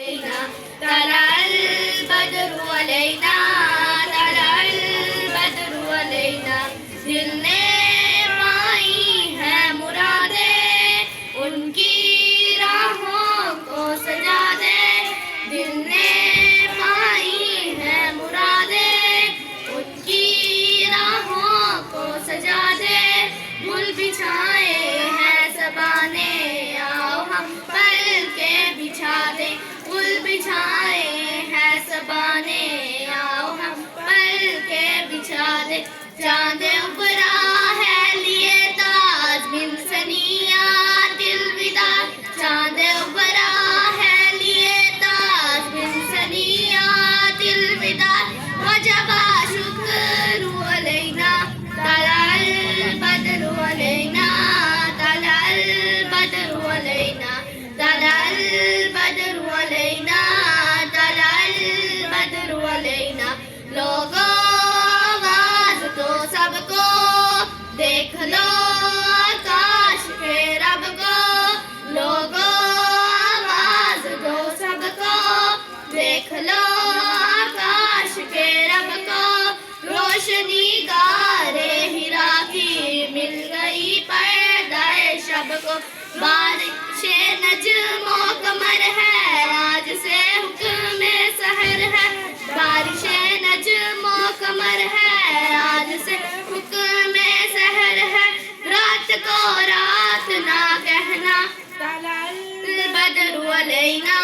طلع البدر علينا طلع البدر علينا دل نے پائی ہے مرادیں ان کی راہوں کو سجا دے دل نے پائی ہے مرادیں ان کی راہوں کو سجا دے گل بچھائے ہیں زبانیں آؤ ہم پل کے بچھا دیں گل بچھائے ہیں زبانیں آؤ ہم پل کے بچھا دیں چاند ابھرا ہے لیے تاج بن ثنیات الوداع چاند ابھرا ہے لیے تاج بن ثنیات الوداع وجب شکر علینا طلع البدر علینا طلع البدر علینا طلع البدر علینا طلع البدر علینا لوگوں آواز دو سب کو دیکھ لو آکاش کے رب کو لوگوں آواز دو سب کو دیکھ لو آکاش کے رب کو روشنی گارے ہیرا کی مل گئی پردہ شب کو بارش نجم و قمر ہے آج سے حکم سحر ہے بارش نجم و قمر ہے آج سے حکم سحر ہے رات کو رات نہ کہنا طلع البدر علینا